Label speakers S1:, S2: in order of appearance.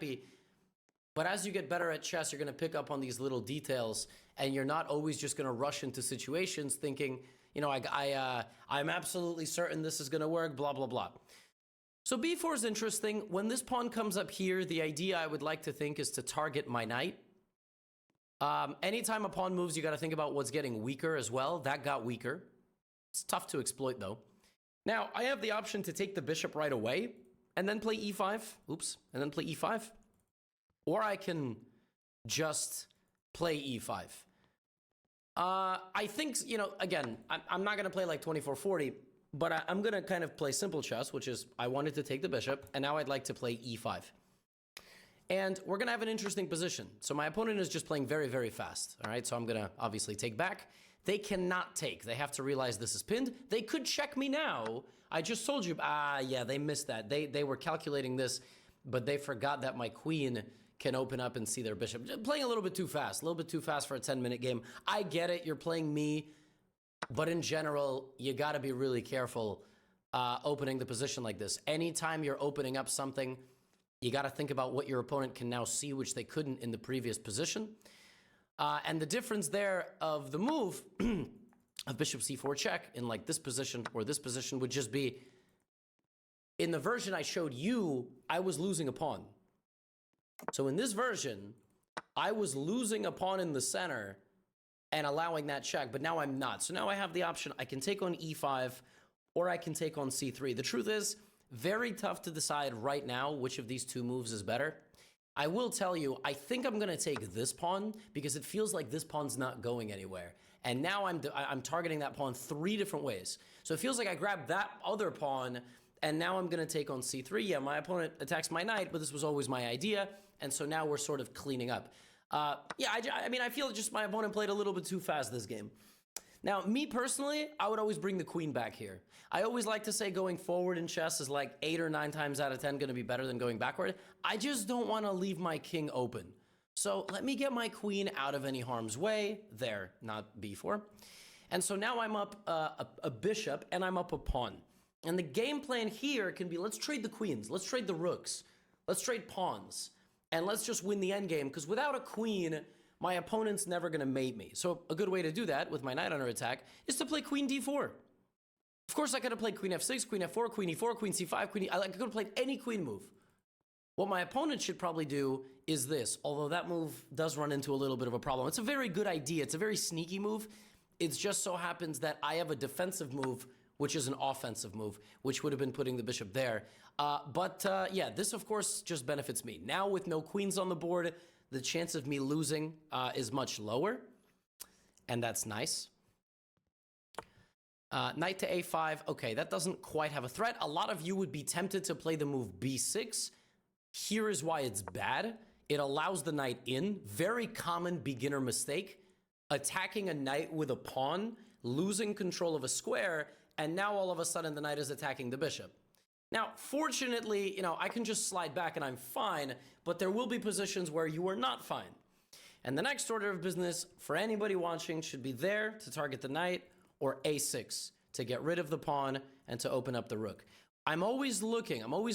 S1: happy. But as you get better at chess, you're going to pick up on these little details, and you're not always just going to rush into situations thinking, you know, I'm absolutely certain this is going to work, blah, blah, blah. So b4 is interesting. When this pawn comes up here, the idea I would like to think is to target my knight. Anytime a pawn moves, you got to think about what's getting weaker as well. That got weaker. It's tough to exploit, though. Now, I have the option to take the bishop right away and then play e5. Oops. And then play e5. Or I can just play e5. I think, you know, again, I'm not going to play like 2440, but I'm going to kind of play simple chess, which is I wanted to take the bishop, and now I'd like to play e5. And we're going to have an interesting position. So my opponent is just playing very, very fast. All right, so I'm going to obviously take back. They cannot take. They have to realize this is pinned. They could check me now. I just told you. Yeah, they missed that. They were calculating this, but they forgot that my queen can open up and see their bishop. Just playing a little bit too fast. A little bit too fast for a 10-minute game. I get it. You're playing me. But in general, you got to be really careful opening the position like this. Anytime you're opening up something, you got to think about what your opponent can now see, which they couldn't in the previous position. And the difference there of the move of bishop c4 check in like this position or this position would just be, in the version I showed you, I was losing a pawn. So in this version, I was losing a pawn in the center and allowing that check, but now I'm not. So now I have the option. I can take on e5 or I can take on c3. The truth is, very tough to decide right now which of these two moves is better. I will tell you, I think I'm going to take this pawn because it feels like this pawn's not going anywhere. And now I'm targeting that pawn 3 different ways. So it feels like I grabbed that other pawn, and now I'm going to take on c3. Yeah, my opponent attacks my knight, but this was always my idea. And so now we're sort of cleaning up. Yeah, I mean, I feel just my opponent played a little bit too fast this game. Now, me personally, I would always bring the queen back here. I always like to say going forward in chess is like 8 or 9 times out of 10 going to be better than going backward. I just don't want to leave my king open. So let me get my queen out of any harm's way. There, not b4. And so now I'm up a bishop and I'm up a pawn. And the game plan here can be, let's trade the queens. Let's trade the rooks. Let's trade pawns. And let's just win the endgame, because without a queen, my opponent's never going to mate me. So a good way to do that with my knight under attack is to play queen d4. Of course, I could have played queen f6, queen f4, queen e4, queen c5, queen I could have played any queen move. What my opponent should probably do is this, although that move does run into a little bit of a problem. It's a very good idea. It's a very sneaky move. It just so happens that I have a defensive move, which is an offensive move, which would have been putting the bishop there. Yeah, this, of course, just benefits me. Now, with no queens on the board, the chance of me losing is much lower, and that's nice. Knight to a5. Okay, that doesn't quite have a threat. A lot of you would be tempted to play the move b6. Here is why it's bad. It allows the knight in. Very common beginner mistake. Attacking a knight with a pawn, losing control of a square, and now all of a sudden the knight is attacking the bishop. Now, fortunately, you know, I can just slide back and I'm fine, but there will be positions where you are not fine. And the next order of business for anybody watching should be there to target the knight, or a6 to get rid of the pawn and to open up the rook. I'm always looking